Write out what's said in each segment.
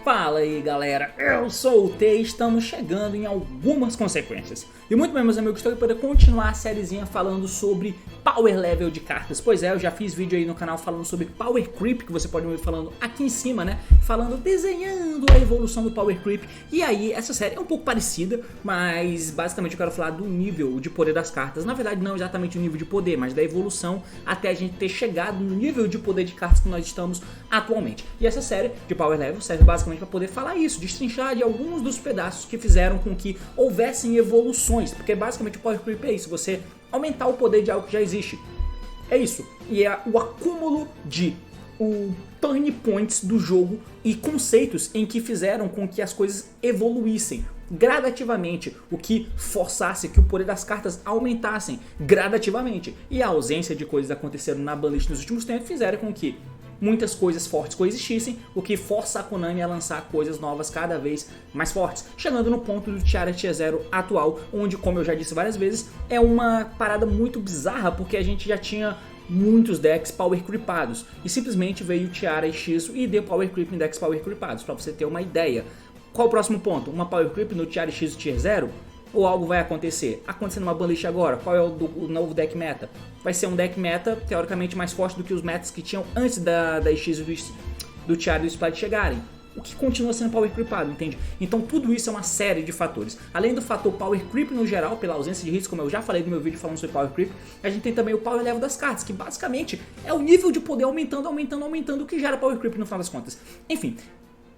Fala aí galera, eu sou o T e estamos chegando em algumas consequências. E muito bem meus amigos, estou aqui para continuar a sériezinha falando sobre Power Level de cartas. Pois é, eu já fiz vídeo aí no canal falando sobre Power Creep, que você pode me ver falando aqui em cima, né? Desenhando a evolução do Power Creep. E aí, essa série é um pouco parecida, mas basicamente eu quero falar do nível de poder das cartas. Na verdade não exatamente o nível de poder, mas da evolução até a gente ter chegado no nível de poder de cartas que nós estamos atualmente. E essa série de Power Level serve basicamente para poder falar isso, destrinchar de alguns dos pedaços que fizeram com que houvessem evoluções, porque basicamente o Power Creep é isso, você aumentar o poder de algo que já existe. É isso, e é o acúmulo de turn points do jogo e conceitos em que fizeram com que as coisas evoluíssem gradativamente, o que forçasse que o poder das cartas aumentassem gradativamente. E a ausência de coisas aconteceram na banlist nos últimos tempos fizeram com que muitas coisas fortes coexistissem, o que força a Konami a lançar coisas novas cada vez mais fortes, chegando no ponto do Tiara Tier 0 atual, onde, como eu já disse várias vezes, é uma parada muito bizarra, porque a gente já tinha muitos decks Power Creepados, e simplesmente veio o Tiara X e deu Power Creep em decks Power Creepados, pra você ter uma ideia. Qual o próximo ponto? Uma Power Creep no Tiara X Tier 0? Ou algo vai acontecer? Acontecendo uma banlist agora, qual é o novo deck meta? Vai ser um deck meta teoricamente mais forte do que os metas que tinham antes da X do Tiara e do Splat chegarem. O que continua sendo Power Creepado, entende? Então tudo isso é uma série de fatores. Além do fator Power Creep no geral, pela ausência de hits, como eu já falei no meu vídeo falando sobre Power Creep, a gente tem também o Power Level das cartas, que basicamente é o nível de poder aumentando, o que gera Power Creep no final das contas. Enfim,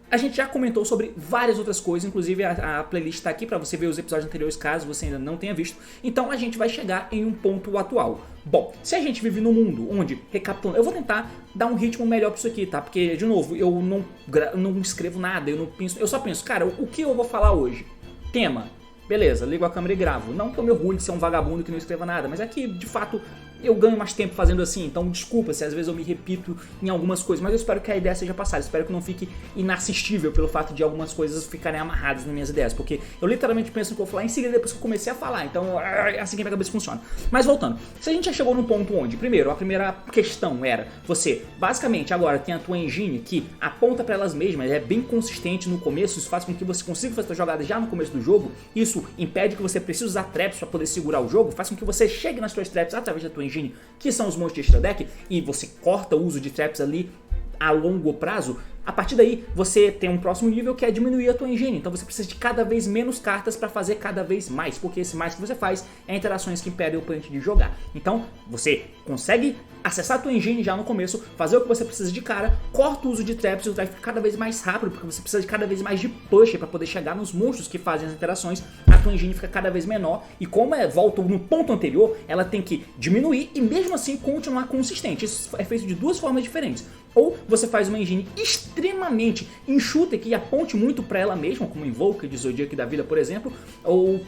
a gente já comentou sobre várias outras coisas, inclusive a playlist está aqui para você ver os episódios anteriores caso você ainda não tenha visto. Então a gente vai chegar em um ponto atual. Bom, se a gente vive num mundo onde, recapitulando, eu vou tentar dar um ritmo melhor para isso aqui, tá? Porque, de novo, eu não escrevo nada, eu só penso, cara, o que eu vou falar hoje? Tema. Beleza, ligo a câmera e gravo. Não que eu me orgulho de ser um vagabundo que não escreva nada, mas é que, de fato, eu ganho mais tempo fazendo assim, então desculpa se às vezes eu me repito em algumas coisas, mas eu espero que a ideia seja passada, espero que não fique inassistível pelo fato de algumas coisas ficarem amarradas nas minhas ideias, porque eu literalmente penso no que eu vou falar em seguida depois que eu comecei a falar, então é assim que a minha cabeça funciona. Mas voltando, se a gente já chegou num ponto onde, primeiro, a primeira questão era, você basicamente agora tem a tua engine que aponta para elas mesmas, é bem consistente no começo, isso faz com que você consiga fazer a jogada já no começo do jogo, isso impede que você precise usar traps para poder segurar o jogo, faz com que você chegue nas suas traps através da tua engine, que são os monstros de extra deck, e você corta o uso de traps ali a longo prazo. A partir daí você tem um próximo nível que é diminuir a tua engine, então você precisa de cada vez menos cartas para fazer cada vez mais, porque esse mais que você faz é interações que impedem o oponente de jogar. Então você consegue acessar a tua engine já no começo, fazer o que você precisa de cara, corta o uso de traps e o drive fica cada vez mais rápido, porque você precisa de cada vez mais de push para poder chegar nos monstros que fazem as interações, a tua engine fica cada vez menor, e como volta no ponto anterior, ela tem que diminuir e mesmo assim continuar consistente. Isso é feito de duas formas diferentes. Ou você faz uma engine extremamente enxuta que aponte muito para ela mesma, como Invoker de Zodiac da vida, por exemplo, ou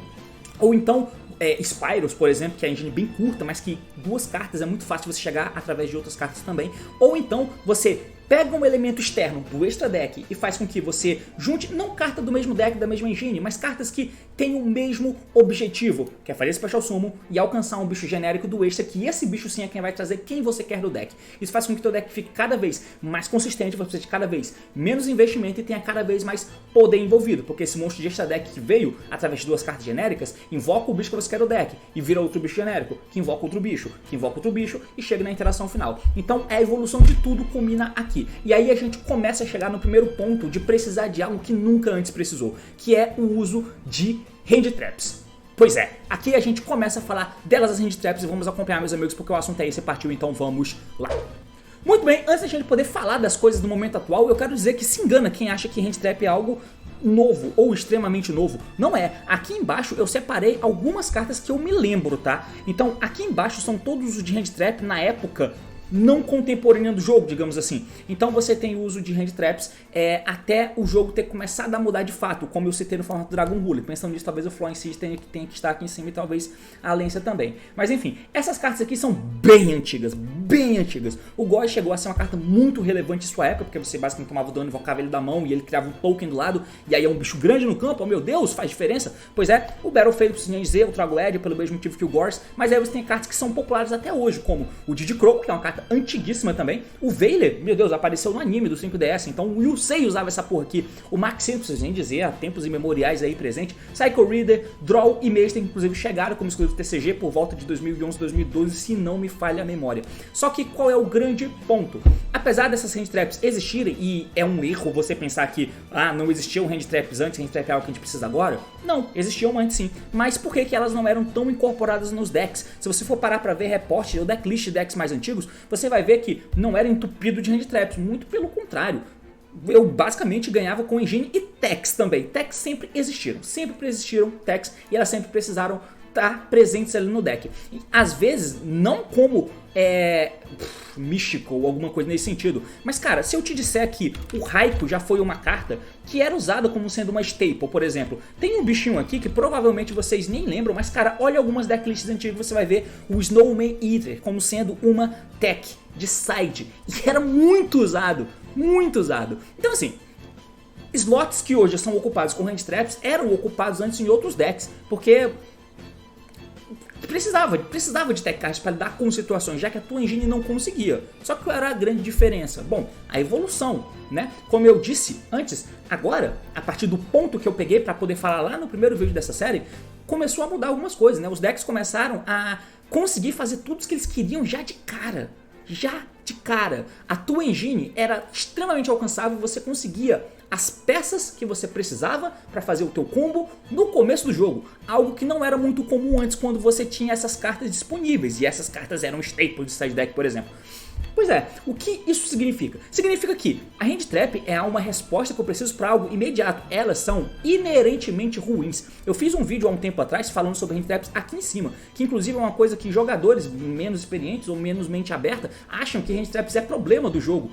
então Spyros, por exemplo, que é a engine bem curta, mas que duas cartas é muito fácil você chegar através de outras cartas também. Ou então você pega um elemento externo do extra deck e faz com que você junte, não carta do mesmo deck, da mesma engine, mas cartas que têm o mesmo objetivo, que é fazer Special Summon e alcançar um bicho genérico do extra, que esse bicho sim é quem vai trazer quem você quer do deck. Isso faz com que o teu deck fique cada vez mais consistente, você precisa de cada vez menos investimento e tenha cada vez mais poder envolvido, porque esse monstro de extra deck que veio através de duas cartas genéricas, invoca o bicho que você quer do deck e vira outro bicho genérico, que invoca outro bicho, que invoca outro bicho e chega na interação final. Então a evolução de tudo culmina aqui. E aí a gente começa a chegar no primeiro ponto de precisar de algo que nunca antes precisou, que é o uso de hand traps. Pois é, aqui a gente começa a falar delas, as hand traps, e vamos acompanhar, meus amigos, porque o assunto é esse, partiu, então vamos lá. Muito bem, antes da gente poder falar das coisas do momento atual, eu quero dizer que se engana quem acha que hand trap é algo novo ou extremamente novo. Não é. Aqui embaixo eu separei algumas cartas que eu me lembro, tá? Então aqui embaixo são todos os de hand trap na época não contemporânea do jogo, digamos assim. Então você tem o uso de hand traps até o jogo ter começado a mudar de fato, como eu citei no formato do Dragon Ball. Pensando nisso, talvez o Flow em si tenha que estar aqui em cima e talvez a Lancia também. Mas enfim, essas cartas aqui são bem antigas, bem antigas. O Goi chegou a ser uma carta muito relevante em sua época, porque você basicamente tomava o dano, invocava ele da mão e ele criava um token do lado, e aí é um bicho grande no campo, oh meu Deus, faz diferença. Pois é, o Battle Fade, preciso dizer, o Trago Edge, pelo mesmo motivo que o Gorse, mas aí você tem cartas que são populares até hoje, como o Didi Crow, que é uma carta antiguíssima também, o Veiler, meu Deus, apareceu no anime do 5DS, então o Yusei usava essa porra aqui, o Maxi, preciso nem dizer, há tempos imemoriais aí presente, Psycho Reader, Draw e Maester, inclusive chegaram como exclusivo TCG por volta de 2011, 2012, se não me falha a memória. Só que qual é o grande ponto? Apesar dessas hand traps existirem, e é um erro você pensar que não existiam hand traps antes, hand trap é algo que a gente precisa agora, não, existiam antes sim, mas por que elas não eram tão incorporadas nos decks? Se você for parar pra ver reporte ou decklist de decks mais antigos, você vai ver que não era entupido de hand traps, muito pelo contrário. Eu basicamente ganhava com engine e techs também. Techs sempre existiram techs e elas sempre precisaram estar presentes ali no deck. E, às vezes, não como místico ou alguma coisa nesse sentido. Mas cara, se eu te disser que o Raikou já foi uma carta que era usada como sendo uma staple, por exemplo. Tem um bichinho aqui que provavelmente vocês nem lembram, mas cara, olha algumas decklists antigas, você vai ver o Snowman Eater como sendo uma tech de side. E era muito usado, muito usado. Então assim, slots que hoje são ocupados com hand traps eram ocupados antes em outros decks, porque precisava de tech cards para lidar com situações, já que a tua engine não conseguia. Só que qual era a grande diferença? Bom, a evolução, né? Como eu disse antes, agora, a partir do ponto que eu peguei para poder falar lá no primeiro vídeo dessa série, começou a mudar algumas coisas, né? Os decks começaram a conseguir fazer tudo o que eles queriam já de cara. A tua engine era extremamente alcançável, você conseguia as peças que você precisava para fazer o teu combo no começo do jogo, algo que não era muito comum antes quando você tinha essas cartas disponíveis, e essas cartas eram staples de side deck, por exemplo. Pois é, o que isso significa? Significa que a hand trap é uma resposta que eu preciso para algo imediato. Elas são inerentemente ruins. Eu fiz um vídeo há um tempo atrás falando sobre hand traps aqui em cima, que inclusive é uma coisa que jogadores menos experientes ou menos mente aberta acham que hand traps é problema do jogo.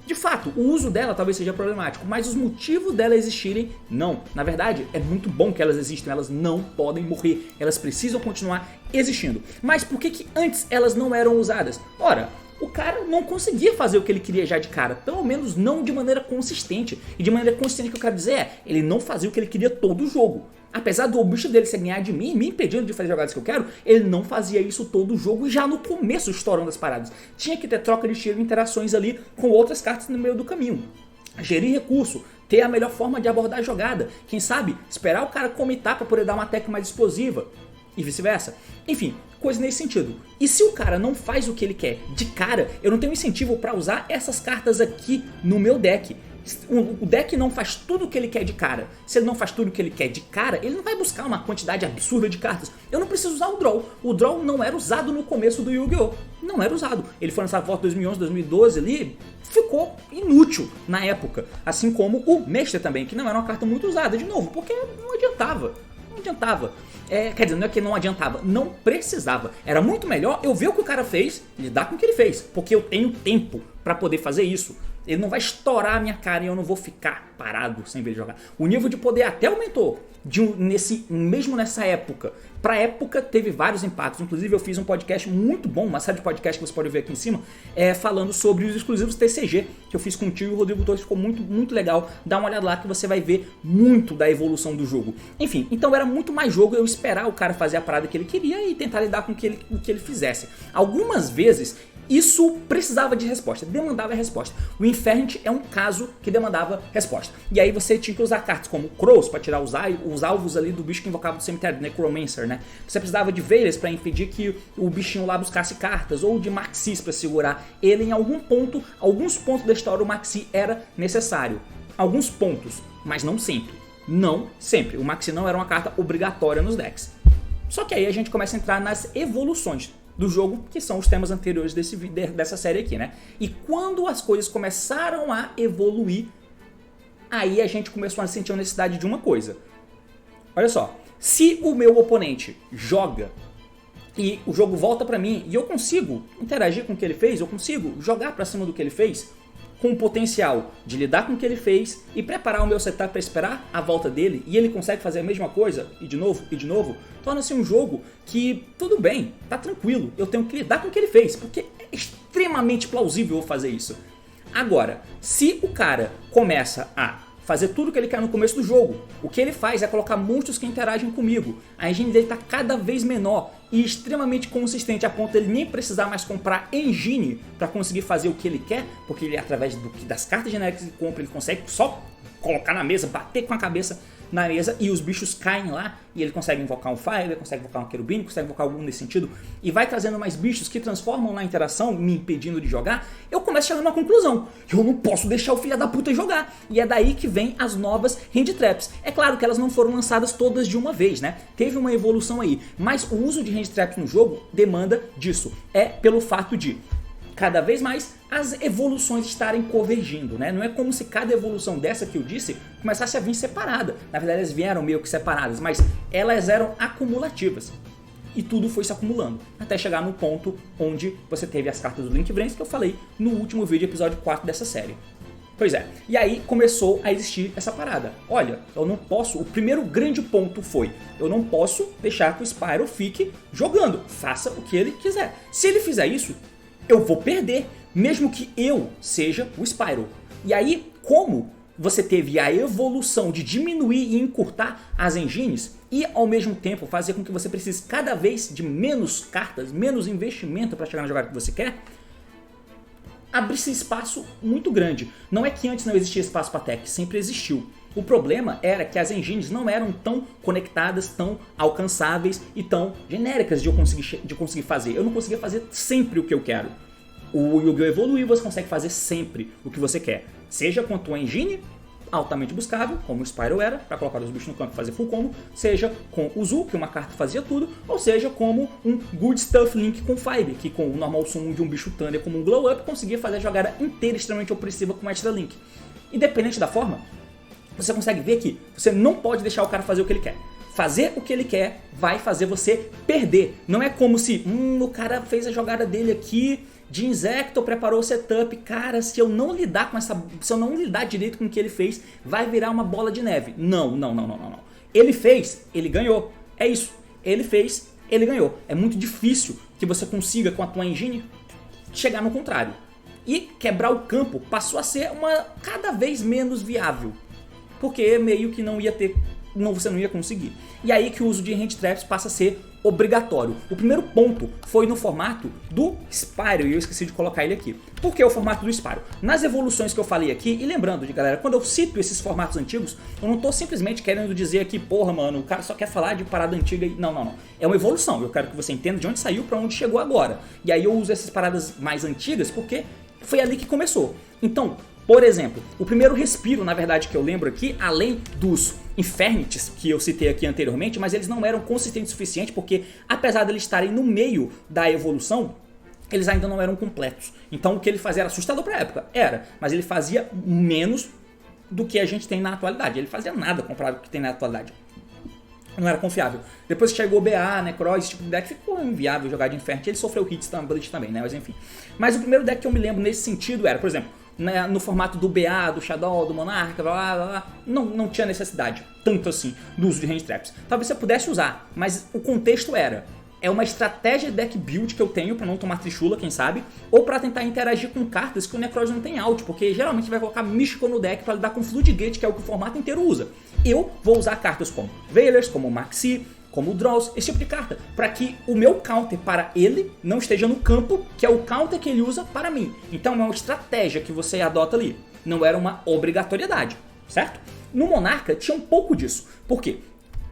De fato, o uso dela talvez seja problemático, mas os motivos dela existirem, não. Na verdade, é muito bom que elas existam, elas não podem morrer, elas precisam continuar existindo. Mas por que antes elas não eram usadas? Ora, o cara não conseguia fazer o que ele queria já de cara, pelo menos não de maneira consistente. E de maneira consistente que eu quero dizer ele não fazia o que ele queria todo o jogo. Apesar do objetivo dele ser ganhar de mim, me impedindo de fazer jogadas que eu quero, ele não fazia isso todo o jogo e já no começo estourando as paradas. Tinha que ter troca de tiro e interações ali com outras cartas no meio do caminho. Gerir recurso, ter a melhor forma de abordar a jogada. Quem sabe, esperar o cara comitar para poder dar uma tech mais explosiva. E vice-versa. Enfim, coisa nesse sentido. E se o cara não faz o que ele quer de cara, eu não tenho incentivo para usar essas cartas aqui no meu deck. O deck não faz tudo o que ele quer de cara. Se ele não faz tudo o que ele quer de cara, ele não vai buscar uma quantidade absurda de cartas. Eu não preciso usar o Draw. O Draw não era usado no começo do Yu-Gi-Oh! Não era usado. Ele foi lançado por volta de 2011, 2012 ali, ficou inútil na época. Assim como o Maester também, que não era uma carta muito usada, de novo, porque não adiantava. Não adiantava. Quer dizer, não é que não adiantava, não precisava. Era muito melhor eu ver o que o cara fez e lidar com o que ele fez, porque eu tenho tempo pra poder fazer isso. Ele não vai estourar a minha cara e eu não vou ficar parado sem ver ele jogar. O nível de poder até aumentou, mesmo nessa época. Pra época teve vários impactos, inclusive eu fiz um podcast muito bom, uma série de podcasts que você pode ver aqui em cima, falando sobre os exclusivos TCG, que eu fiz com o tio e o Rodrigo Torres, ficou muito, muito legal. Dá uma olhada lá que você vai ver muito da evolução do jogo. Enfim, então era muito mais jogo eu esperar o cara fazer a parada que ele queria e tentar lidar com o que ele fizesse. Algumas vezes isso precisava de resposta, demandava resposta. O Infernity é um caso que demandava resposta. E aí você tinha que usar cartas como Crows para tirar os alvos ali do bicho que invocava do cemitério, do Necromancer, né? Você precisava de Veilers para impedir que o bichinho lá buscasse cartas, ou de Maxis para segurar ele em alguns pontos da história o Maxi era necessário. Alguns pontos, mas não sempre. Não sempre. O Maxi não era uma carta obrigatória nos decks. Só que aí a gente começa a entrar nas evoluções do jogo, que são os temas anteriores dessa série aqui, né? E quando as coisas começaram a evoluir, aí a gente começou a sentir a necessidade de uma coisa. Olha só, se o meu oponente joga e o jogo volta pra mim e eu consigo interagir com o que ele fez, eu consigo jogar pra cima do que ele fez, com o potencial de lidar com o que ele fez e preparar o meu setup para esperar a volta dele, e ele consegue fazer a mesma coisa, e de novo, torna-se um jogo que, tudo bem, tá tranquilo, eu tenho que lidar com o que ele fez, porque é extremamente plausível eu fazer isso. Agora, se o cara começa a fazer tudo o que ele quer no começo do jogo, o que ele faz é colocar monstros que interagem comigo, a engine dele está cada vez menor e extremamente consistente a ponto de ele nem precisar mais comprar engine para conseguir fazer o que ele quer, porque ele, através das cartas genéricas que ele compra, ele consegue só colocar na mesa, bater com a cabeça na mesa e os bichos caem lá e ele consegue invocar um Fire, consegue invocar um Querubim, consegue invocar algum nesse sentido e vai trazendo mais bichos que transformam na interação, me impedindo de jogar. Eu começo a chegar numa conclusão: eu não posso deixar o filho da puta jogar, e é daí que vem as novas Hand Traps. É claro que elas não foram lançadas todas de uma vez, né? Teve uma evolução aí, mas o uso de Hand Traps no jogo demanda disso, é pelo fato de cada vez mais as evoluções estarem convergindo, né? Não é como se cada evolução dessa que eu disse começasse a vir separada. Na verdade elas vieram meio que separadas, mas elas eram acumulativas. E tudo foi se acumulando, até chegar no ponto onde você teve as cartas do Link Vrens que eu falei no último vídeo, episódio 4 dessa série. Pois é, e aí começou a existir essa parada. Olha, eu não posso, o primeiro grande ponto foi, eu não posso deixar que o Spyro fique jogando, faça o que ele quiser. Se ele fizer isso, eu vou perder, mesmo que eu seja o Spyro. E aí, como você teve a evolução de diminuir e encurtar as engines e ao mesmo tempo fazer com que você precise cada vez de menos cartas, menos investimento para chegar na jogada que você quer, abre-se espaço muito grande. Não é que antes não existia espaço para tech, sempre existiu. O problema era que as engines não eram tão conectadas, tão alcançáveis e tão genéricas de eu conseguir fazer. Eu não conseguia fazer sempre o que eu quero. O Yu-Gi-Oh! Evoluir você consegue fazer sempre o que você quer. Seja com a tua engine altamente buscável, como o Spyro era, para colocar os bichos no campo e fazer full combo, seja com o Zu, que uma carta fazia tudo, ou seja como um Good Stuff Link com Five, que com o normal summon de um bicho Thunder como um Glow Up, conseguia fazer a jogada inteira extremamente opressiva com Extra Link. Independente da forma, você consegue ver que você não pode deixar o cara fazer o que ele quer. Fazer o que ele quer vai fazer você perder. Não é como se, o cara fez a jogada dele aqui de Insecto, preparou o setup. Cara, se eu não lidar com se eu não lidar direito com o que ele fez, vai virar uma bola de neve. Não. Ele fez, ele ganhou. É isso. Ele fez, ele ganhou. É muito difícil que você consiga com a tua engine chegar no contrário. E quebrar o campo passou a ser cada vez menos viável. Porque meio que você não ia conseguir. E aí que o uso de Hand Traps passa a ser obrigatório. O primeiro ponto foi no formato do Spyro, e eu esqueci de colocar ele aqui. Por que o formato do Spyro? Nas evoluções que eu falei aqui, e lembrando, galera, quando eu cito esses formatos antigos, eu não tô simplesmente querendo dizer aqui, porra, mano, o cara só quer falar de parada antiga. Não. É uma evolução, eu quero que você entenda de onde saiu pra onde chegou agora. E aí eu uso essas paradas mais antigas porque foi ali que começou. Então, por exemplo, o primeiro respiro, na verdade, que eu lembro aqui, além dos Infernities que eu citei aqui anteriormente, mas eles não eram consistentes o suficiente porque, apesar de eles estarem no meio da evolução, eles ainda não eram completos. Então o que ele fazia era assustador pra época, mas ele fazia menos do que a gente tem na atualidade. Ele fazia nada comparado com o que tem na atualidade. Não era confiável. Depois que chegou o BA, Necroz, esse tipo de deck, ficou inviável jogar de Infernity. Ele sofreu hits também, né? Mas enfim. Mas o primeiro deck que eu me lembro nesse sentido era, por exemplo, no formato do BA, do Shadow, do Monarca, blá blá blá, não tinha necessidade, tanto assim, do uso de Hand Traps. Talvez você pudesse usar, mas o contexto é uma estratégia de deck build que eu tenho pra não tomar trichula, quem sabe, ou pra tentar interagir com cartas que o Necroz não tem out, porque geralmente vai colocar Mystical no deck pra lidar com Floodgate, que é o que o formato inteiro usa. Eu vou usar cartas como Veilers, como Maxi, como o Draws, esse tipo de carta, para que o meu counter para ele não esteja no campo, que é o counter que ele usa para mim. Então é uma estratégia que você adota ali, não era uma obrigatoriedade, certo? No Monarca tinha um pouco disso, por quê?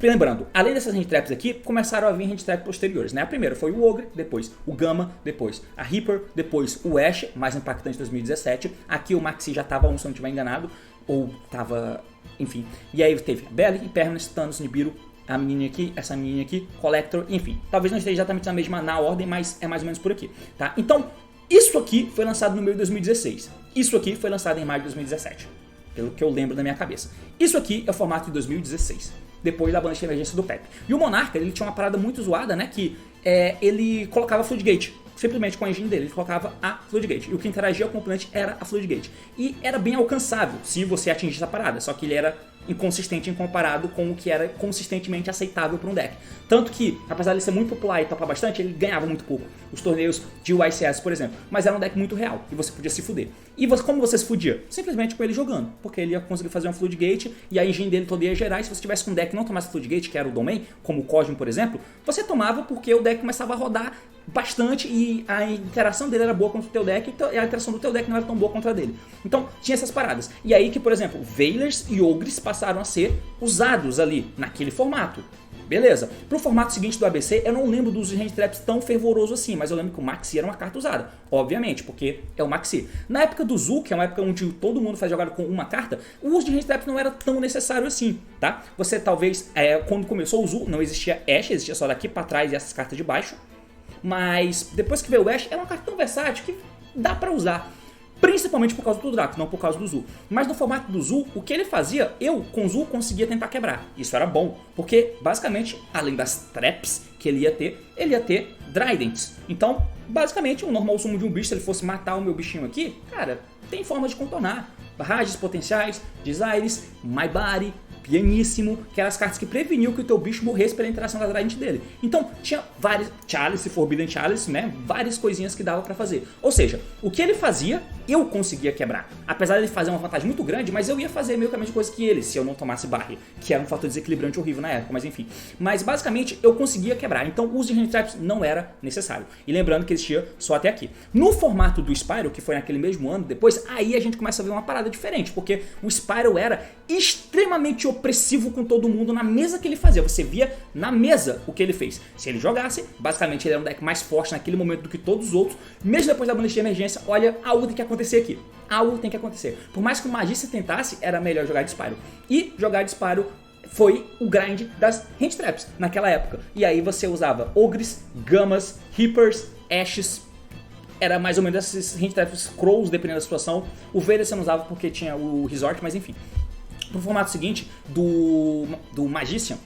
Lembrando, além dessas Hand Traps aqui, começaram a vir Hand Traps posteriores, né? A primeira foi o Ogre, depois o Gamma, depois a Reaper, depois o Ash, mais impactante de 2017. Aqui o Maxi já tava, se eu não estiver enganado, ou tava, enfim. E aí teve Belly, Impermanence, Thanos, Nibiru, a menininha aqui, essa menininha aqui, Collector, enfim. Talvez não esteja exatamente na ordem, mas é mais ou menos por aqui, tá? Então, isso aqui foi lançado no meio de 2016. Isso aqui foi lançado em maio de 2017, pelo que eu lembro da minha cabeça. Isso aqui é o formato de 2016. depois da banda de emergência do Pepe. E o Monarca, ele tinha uma parada muito zoada, né, que ele colocava Floodgate. Simplesmente com a engine dele, ele colocava a Floodgate. E o que interagia com o componente era a Floodgate. E era bem alcançável se você atingisse a parada, só que ele era inconsistente em comparado com o que era consistentemente aceitável para um deck. Tanto que, apesar de ele ser muito popular e topar bastante, ele ganhava muito pouco. Os torneios de YCS, por exemplo. Mas era um deck muito real e você podia se fuder. E como você se fudia? Simplesmente com ele jogando. Porque ele ia conseguir fazer uma Floodgate e a engine dele toda ia gerar. E se você tivesse com um deck que não tomasse Floodgate, que era o Domain, como o Cosmo, por exemplo, você tomava porque o deck começava a rodar bastante e a interação dele era boa contra o teu deck e a interação do teu deck não era tão boa contra a dele. Então tinha essas paradas. E aí que, por exemplo, Veilers e Ogres passaram a ser usados ali naquele formato. Beleza. Pro formato seguinte do ABC, eu não lembro dos hand traps tão fervoroso assim, mas eu lembro que o Maxi era uma carta usada, obviamente, porque é o Maxi. Na época do Zu, que é uma época onde todo mundo faz jogada com uma carta, o uso de hand traps não era tão necessário assim, tá? Você talvez, quando começou o Zu, não existia Ash, existia só daqui pra trás e essas cartas de baixo. Mas depois que veio o Ash, era uma carta tão versátil que dá pra usar. Principalmente por causa do Draco, não por causa do Zu. Mas no formato do Zu, o que ele fazia, eu com o Zu conseguia tentar quebrar. Isso era bom, porque basicamente, além das traps que ele ia ter Tridents. Então, basicamente, o normal sumo de um bicho, se ele fosse matar o meu bichinho aqui, cara, tem forma de contornar. Barragens potenciais, Desires, My Body, pianíssimo, que eram as cartas que preveniam que o teu bicho morresse pela interação da Trident dele. Então tinha várias Chalice, Forbidden Chalice, né, várias coisinhas que dava pra fazer. Ou seja, o que ele fazia, eu conseguia quebrar. Apesar de ele fazer uma vantagem muito grande, mas eu ia fazer meio que a mesma coisa que ele, se eu não tomasse barre, que era um fator desequilibrante horrível na época, mas enfim. Mas basicamente eu conseguia quebrar, então o uso de hand traps não era necessário. E lembrando que existia só até aqui. No formato do Spyro, que foi naquele mesmo ano depois, aí a gente começa a ver uma parada diferente, porque o Spyro era extremamente opressivo com todo mundo na mesa que ele fazia. Você via na mesa o que ele fez. Se ele jogasse, basicamente ele era um deck mais forte naquele momento do que todos os outros. Mesmo depois da bandeja de emergência, olha, algo tem que acontecer aqui. Algo tem que acontecer. Por mais que o Magista tentasse, era melhor jogar de Spyro. E jogar de Spyro foi o grind das hand traps naquela época. E aí você usava Ogres, Gamas, Reapers, Ashes. Era mais ou menos esses hand traps Crows, dependendo da situação. O Vader você não usava porque tinha o Resort, mas enfim. Pro formato seguinte, do Magician,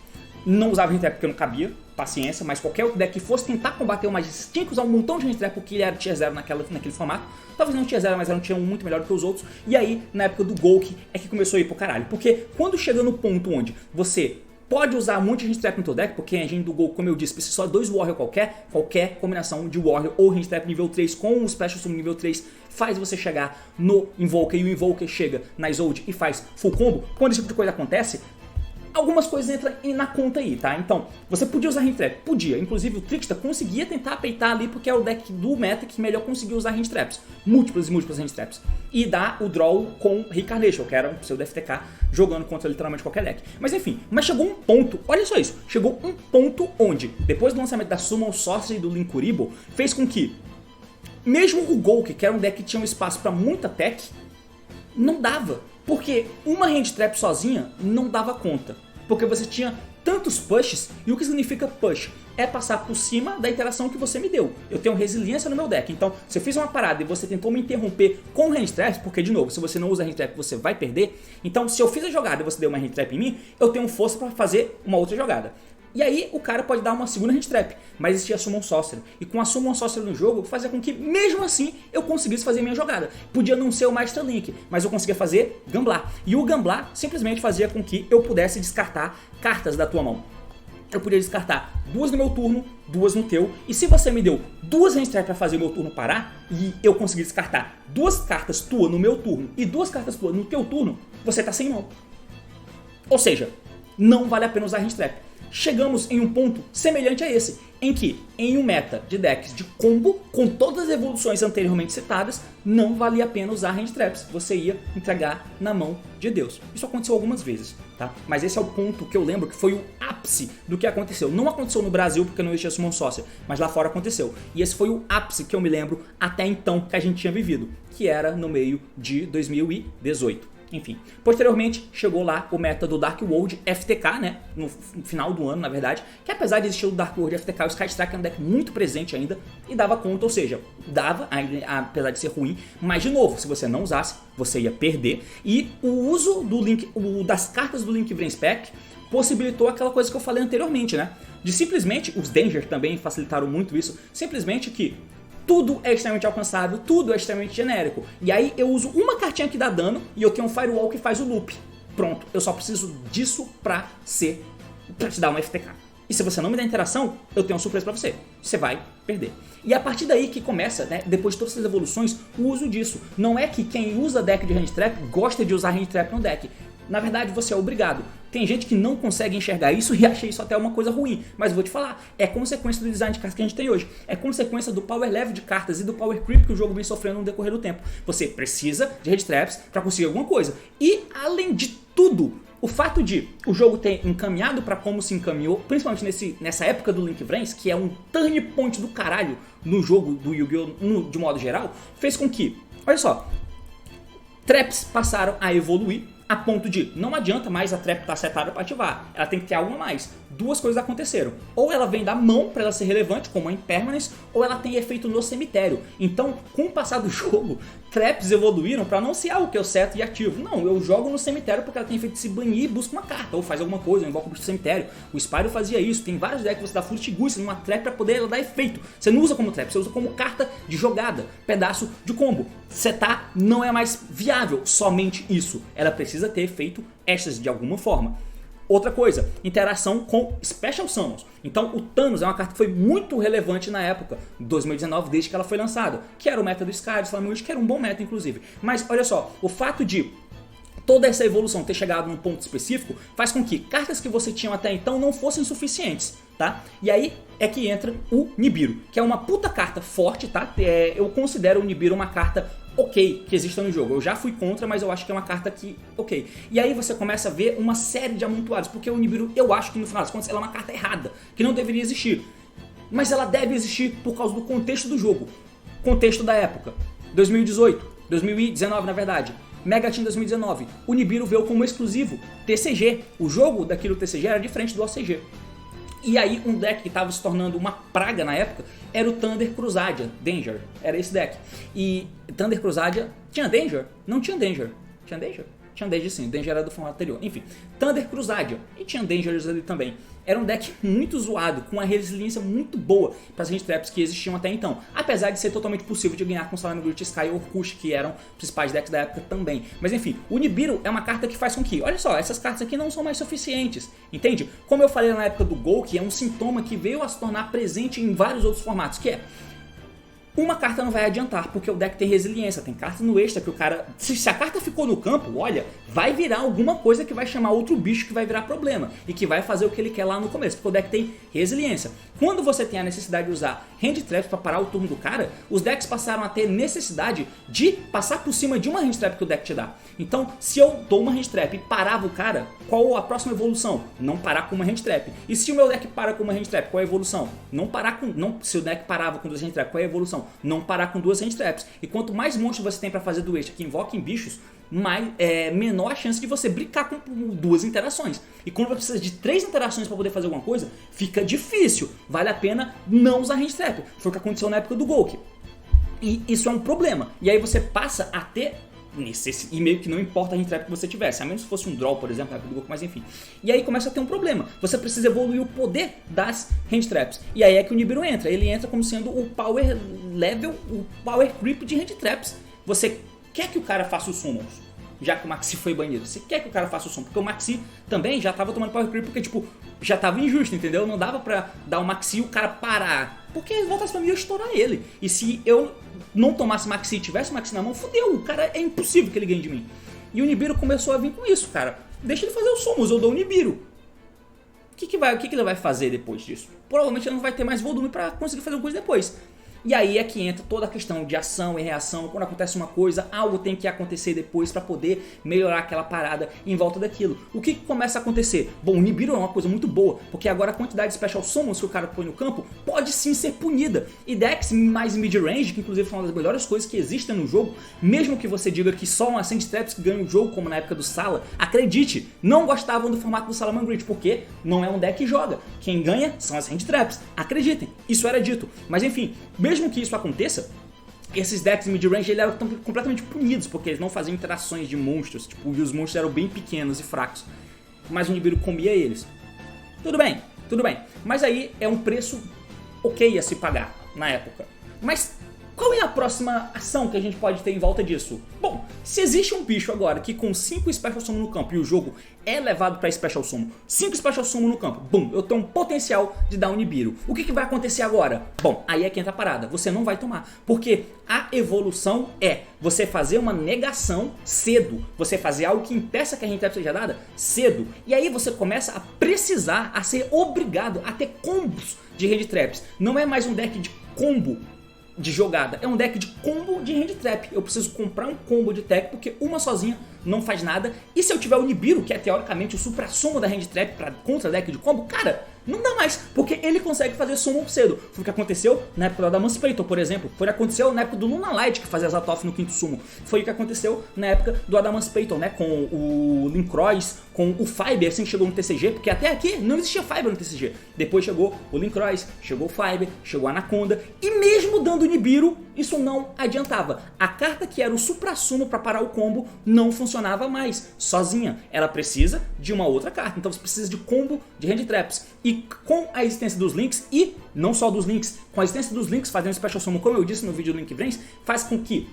não usava hand trap porque não cabia, paciência, mas qualquer deck que fosse tentar combater o Magician tinha que usar um montão de hand trap porque ele era tier 0 naquele formato. Talvez não tier 0, mas era um tier 1 muito melhor do que os outros. E aí, na época do Golk, é que começou a ir pro caralho. Porque quando chega no ponto onde você pode usar um monte de hand trap no teu deck, porque a engine do Golk, como eu disse, precisa só 2 Warrior qualquer combinação de Warrior ou hand trap nível 3 com o Special Summon nível 3 faz você chegar no Invoker, e o Invoker chega na Isolde e faz full combo. Quando esse tipo de coisa acontece, algumas coisas entram na conta aí, tá? Então, você podia usar hand trap? Podia. Inclusive o Trickster conseguia tentar peitar ali porque é o deck do meta que melhor conseguiu usar hand traps. Múltiplas e múltiplas hand traps. E dar o draw com Reincarnation, que era o seu FTK jogando contra literalmente qualquer deck. Mas enfim, chegou um ponto, olha só isso, chegou um ponto onde, depois do lançamento da Summon Sorcery do Linkuriboh, fez com que mesmo o Golk, que era um deck que tinha um espaço para muita tech, não dava. Porque uma hand trap sozinha não dava conta. Porque você tinha tantos pushes, e o que significa push? É passar por cima da interação que você me deu. Eu tenho resiliência no meu deck, então se eu fiz uma parada e você tentou me interromper com hand trap, porque de novo, se você não usa hand trap você vai perder, então se eu fiz a jogada e você deu uma hand trap em mim, eu tenho força para fazer uma outra jogada. E aí o cara pode dar uma segunda hand trap, mas existia a Summon Sorcery. E com a Summon Sorcery no jogo, fazia com que mesmo assim eu conseguisse fazer minha jogada. Podia não ser o Master Link, mas eu conseguia fazer Gamblar. E o Gamblar simplesmente fazia com que eu pudesse descartar cartas da tua mão. Eu podia descartar 2 no meu turno, 2 no teu. E se você me deu 2 hand trap para fazer o meu turno parar, e eu consegui descartar 2 cartas tuas no meu turno e 2 cartas tuas no teu turno, você tá sem mão. Ou seja, não vale a pena usar hand trap. Chegamos em um ponto semelhante a esse, em que, em um meta de decks de combo, com todas as evoluções anteriormente citadas, não valia a pena usar hand traps, você ia entregar na mão de Deus. Isso aconteceu algumas vezes, tá? Mas esse é o ponto que eu lembro que foi o ápice do que aconteceu. Não aconteceu no Brasil porque não existia Summon Sorcery, mas lá fora aconteceu. E esse foi o ápice que eu me lembro até então que a gente tinha vivido, que era no meio de 2018. Enfim, posteriormente chegou lá o meta do Dark World FTK, né, no final do ano na verdade, que apesar de existir o Dark World FTK, o Skystrike é um deck muito presente ainda e dava conta, ou seja, dava, apesar de ser ruim, mas de novo, se você não usasse, você ia perder. E o uso do Link, das cartas do Link Brain Spec possibilitou aquela coisa que eu falei anteriormente, né? De simplesmente, os Danger também facilitaram muito isso, simplesmente que tudo é extremamente alcançável, tudo é extremamente genérico. E aí eu uso uma cartinha que dá dano e eu tenho um Firewall que faz o loop. Pronto, eu só preciso disso pra te dar um FTK. E se você não me der interação, eu tenho uma surpresa pra você. Você vai perder. E é a partir daí que começa, né, depois de todas essas evoluções, o uso disso. Não é que quem usa deck de hand trap gosta de usar hand trap no deck. Na verdade, você é obrigado. Tem gente que não consegue enxergar isso e acha isso até uma coisa ruim. Mas eu vou te falar, é consequência do design de cartas que a gente tem hoje. É consequência do power level de cartas e do power creep que o jogo vem sofrendo no decorrer do tempo. Você precisa de hand traps para conseguir alguma coisa. E, além de tudo, o fato de o jogo ter encaminhado para como se encaminhou, principalmente nessa época do Link Vrains, que é um turn point do caralho no jogo do Yu-Gi-Oh! De modo geral, fez com que, olha só, traps passaram a evoluir a ponto de não adianta mais a trap estar setada para ativar, ela tem que ter algo a mais. Duas coisas aconteceram, ou ela vem da mão para ela ser relevante, como a Impermanence, ou ela tem efeito no cemitério. Então, com o passar do jogo, traps evoluíram para não ser algo que eu seto e ativo. Não, eu jogo no cemitério porque ela tem efeito de se banir e busca uma carta, ou faz alguma coisa, eu invoco o bicho do cemitério. O Spyro fazia isso, tem vários decks que você dá Fleet Goose numa trap para poder ela dar efeito. Você não usa como trap, você usa como carta de jogada, pedaço de combo. Setar não é mais viável, somente isso. Ela precisa ter efeito extras de alguma forma. Outra coisa, interação com Special Summons. Então o Thanos é uma carta que foi muito relevante na época, 2019, desde que ela foi lançada. Que era o meta do Sky, do Slime Witch, que era um bom meta inclusive. Mas olha só, o fato de toda essa evolução ter chegado num ponto específico faz com que cartas que você tinha até então não fossem suficientes, tá? E aí é que entra o Nibiru, que é uma puta carta forte, tá? Eu considero o Nibiru uma carta ok que exista no jogo. Eu já fui contra, mas eu acho que é uma carta que ok. E aí você começa a ver uma série de amontoados, porque o Nibiru, eu acho que no final das contas ela é uma carta errada, que não deveria existir. Mas ela deve existir por causa do contexto do jogo. Contexto da época. 2018, 2019 na verdade. Mega Team 2019. O Nibiru veio como exclusivo TCG. O jogo daquilo TCG era diferente do OCG. E aí um deck que estava se tornando uma praga na época era o Thunder Crusadia, Danger, era esse deck. E Thunder Crusadia, tinha Danger? Não tinha Danger. Tinha Danger? Tinha Danger sim, Danger era do formato anterior. Enfim, Thunder Crusadia, e tinha Dangers ali também. Era um deck muito zoado, com uma resiliência muito boa para as hand traps que existiam até então. Apesar de ser totalmente possível de ganhar com Salami Grit, Sky e Orkush, que eram principais decks da época também. Mas enfim, o Nibiru é uma carta que faz com que, olha só, essas cartas aqui não são mais suficientes, entende? Como eu falei na época do Gol, que é um sintoma que veio a se tornar presente em vários outros formatos, que é: uma carta não vai adiantar, porque o deck tem resiliência, tem cartas no extra que o cara... Se a carta ficou no campo, olha, vai virar alguma coisa que vai chamar outro bicho que vai virar problema e que vai fazer o que ele quer lá no começo, porque o deck tem resiliência. Quando você tem a necessidade de usar hand traps para parar o turno do cara, os decks passaram a ter necessidade de passar por cima de uma hand trap que o deck te dá. Então, se eu dou uma hand trap e parava o cara, qual a próxima evolução? Não parar com uma hand trap. E se o meu deck para com uma hand trap, qual é a evolução? Não parar com... Se o deck parava com duas hand traps, qual é a evolução? Não parar com duas hand traps. E quanto mais monstros você tem para fazer do extra que invoquem bichos, menor a chance de você brincar com duas interações. E quando você precisa de 3 interações para poder fazer alguma coisa, fica difícil. Vale a pena não usar hand trap. Foi o que aconteceu na época do Golk. E isso é um problema. E aí você passa a ter... E meio que não importa a hand trap que você tivesse, a menos que fosse um draw, por exemplo, mas enfim. E aí começa a ter um problema. Você precisa evoluir o poder das hand traps. E aí é que o Nibiru entra. Ele entra como sendo o power level, o power creep de hand traps. Você quer que o cara faça os summons, já que o Maxi foi banido. Você quer que o cara faça o summon, porque o Maxi também já tava tomando power creep, porque tipo, já tava injusto, entendeu? Não dava pra dar o Maxi e o cara parar, porque se voltasse pra mim eu ia estourar ele. E se eu não tomasse Maxi e tivesse o Maxi na mão, fudeu, o cara é impossível que ele ganhe de mim. E o Nibiru começou a vir com isso, cara. Deixa ele fazer os summons, eu dou o Nibiru. O que ele vai fazer depois disso? Provavelmente ele não vai ter mais volume pra conseguir fazer alguma coisa depois. E aí é que entra toda a questão de ação e reação. Quando acontece uma coisa, algo tem que acontecer depois para poder melhorar aquela parada em volta daquilo. O que começa a acontecer? Bom, o Nibiru é uma coisa muito boa, porque agora a quantidade de Special Summons que o cara põe no campo pode sim ser punida. E decks mais mid-range, que inclusive foi uma das melhores coisas que existem no jogo, mesmo que você diga que só umas hand traps que ganham o jogo, como na época do Sala, acredite, não gostavam do formato do Salaman Grid, porque não é um deck que joga. Quem ganha são as hand traps. Acreditem, isso era dito. Mas enfim, mesmo que isso aconteça, esses decks mid-range eram completamente punidos, porque eles não faziam interações de monstros, tipo, e os monstros eram bem pequenos e fracos. mas o Nibiru comia eles. Tudo bem, mas aí é um preço ok a se pagar na época. Mas qual é a próxima ação que a gente pode ter em volta disso? Bom, se existe um bicho agora que com 5 Special Summon no campo e o jogo é levado para Special Summon, 5 Special Summon no campo, bum, eu tenho um potencial de dar um Nibiru. O que vai acontecer agora? Bom, aí é que entra a parada, você não vai tomar, porque a evolução é você fazer uma negação cedo, você fazer algo que impeça que a Hand-Trap seja dada cedo, e aí você começa a precisar, a ser obrigado a ter combos de Hand-Traps. Não é mais um deck de combo de jogada, é um deck de combo de Hand-Trap. Eu preciso comprar um combo de tech porque uma sozinha não faz nada. E se eu tiver o Nibiru, que é teoricamente o supra-sumo da Hand-Trap contra deck de combo, cara, não dá mais, porque ele consegue fazer summon cedo. Foi o que aconteceu na época do Adamantium, por exemplo. Foi o que aconteceu na época do Luna Light, que fazia Zatoff no quinto summon. Foi o que aconteceu na época do Adamantium, né, com o Linkroys, com o Fiber, assim que chegou no TCG, porque até aqui não existia Fiber no TCG. Depois chegou o Linkroys, chegou o Fiber, chegou a Anaconda, e mesmo dando o Nibiru, isso não adiantava. A carta que era o supra-sumo para parar o combo não funcionava mais, sozinha. Ela precisa de uma outra carta, então você precisa de combo de Hand-Traps. E com a existência dos links, e não só dos links, com a existência dos links fazendo Special Summon, como eu disse no vídeo do Link Brains, faz com que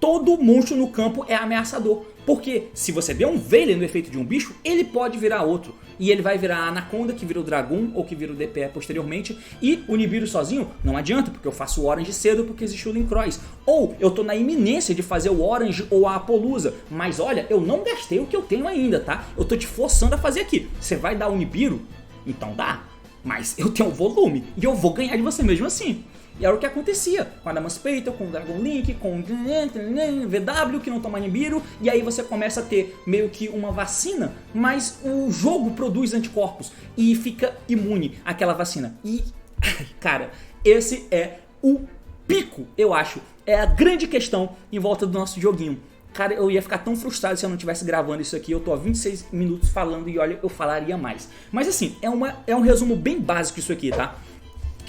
todo monstro no campo é ameaçador. Porque se você der um Veiler no efeito de um bicho, ele pode virar outro. E ele vai virar a Anaconda, que vira o Dragoon, ou que vira o DPE posteriormente. E o Nibiru sozinho não adianta, porque eu faço o Orange cedo porque existe o Linkroys. Ou eu tô na iminência de fazer o Orange ou a Apollousa. Mas olha, eu não gastei o que eu tenho ainda, tá? Eu tô te forçando a fazer aqui. Você vai dar o Nibiru? Então dá. Mas eu tenho o volume e eu vou ganhar de você mesmo assim. E era o que acontecia com a Adamantium, com o Dragon Link, com o VW que não toma Nibiru. E aí você começa a ter meio que uma vacina, mas o jogo produz anticorpos e fica imune àquela vacina. E, cara, esse é o pico, eu acho. É a grande questão em volta do nosso joguinho. Cara, eu ia ficar tão frustrado se eu não estivesse gravando isso aqui. Eu tô há 26 minutos falando e olha, eu falaria mais. Mas assim, é um resumo bem básico isso aqui, tá?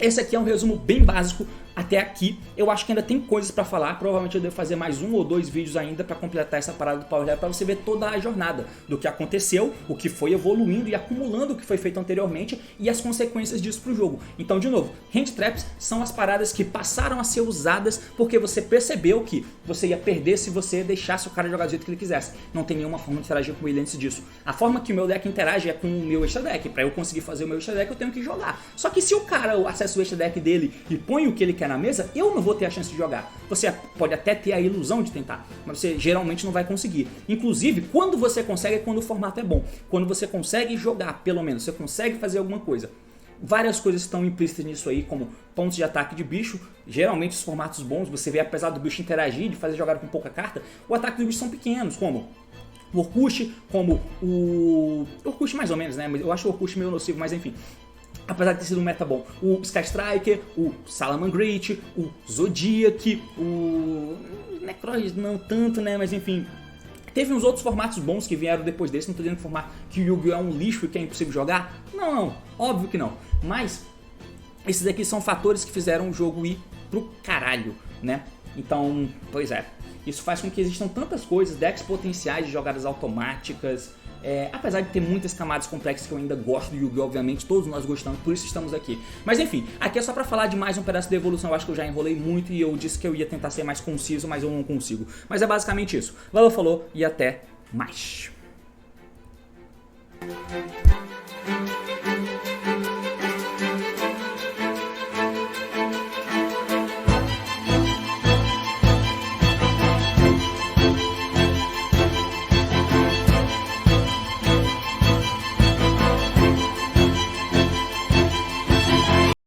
Esse aqui é um resumo bem básico até aqui. Eu acho que ainda tem coisas pra falar. Provavelmente eu devo fazer mais 1 ou 2 vídeos ainda pra completar essa parada do Power Level, pra você ver toda a jornada do que aconteceu, o que foi evoluindo e acumulando o que foi feito anteriormente e as consequências disso pro jogo. Então, de novo, Hand-Traps são as paradas que passaram a ser usadas porque você percebeu que você ia perder se você deixasse o cara jogar do jeito que ele quisesse. Não tem nenhuma forma de interagir com ele antes disso. A forma que o meu deck interage é com o meu extra deck. Pra eu conseguir fazer o meu extra deck, eu tenho que jogar. Só que se o cara acessa o extra deck dele e põe o que ele quer na mesa, eu não vou ter a chance de jogar. Você pode até ter a ilusão de tentar, mas você geralmente não vai conseguir. Inclusive, quando você consegue é quando o formato é bom. Quando você consegue jogar, pelo menos, você consegue fazer alguma coisa. Várias coisas estão implícitas nisso aí, como pontos de ataque de bicho. Geralmente os formatos bons, você vê, apesar do bicho interagir, de fazer jogada com pouca carta, o ataque do bicho são pequenos, como o Orcush, como o Orcush mais ou menos, né? Eu acho o Orcush meio nocivo, mas enfim. Apesar de ter sido um meta bom, o Sky Striker, o Salamangreat, o Zodiac, o Necroid não tanto, né, mas enfim. Teve uns outros formatos bons que vieram depois desse, não tô dizendo que o Yu-Gi-Oh! É um lixo e que é impossível jogar. Não, óbvio que não. Mas esses aqui são fatores que fizeram o jogo ir pro caralho, né? Então, pois é. Isso faz com que existam tantas coisas, decks potenciais de jogadas automáticas. Apesar de ter muitas camadas complexas que eu ainda gosto do Yu-Gi-Oh! Obviamente, todos nós gostamos, por isso estamos aqui. Mas enfim, aqui é só pra falar de mais um pedaço da evolução. Eu acho que eu já enrolei muito e eu disse que eu ia tentar ser mais conciso, mas eu não consigo. Mas é basicamente isso. Valeu, falou e até mais.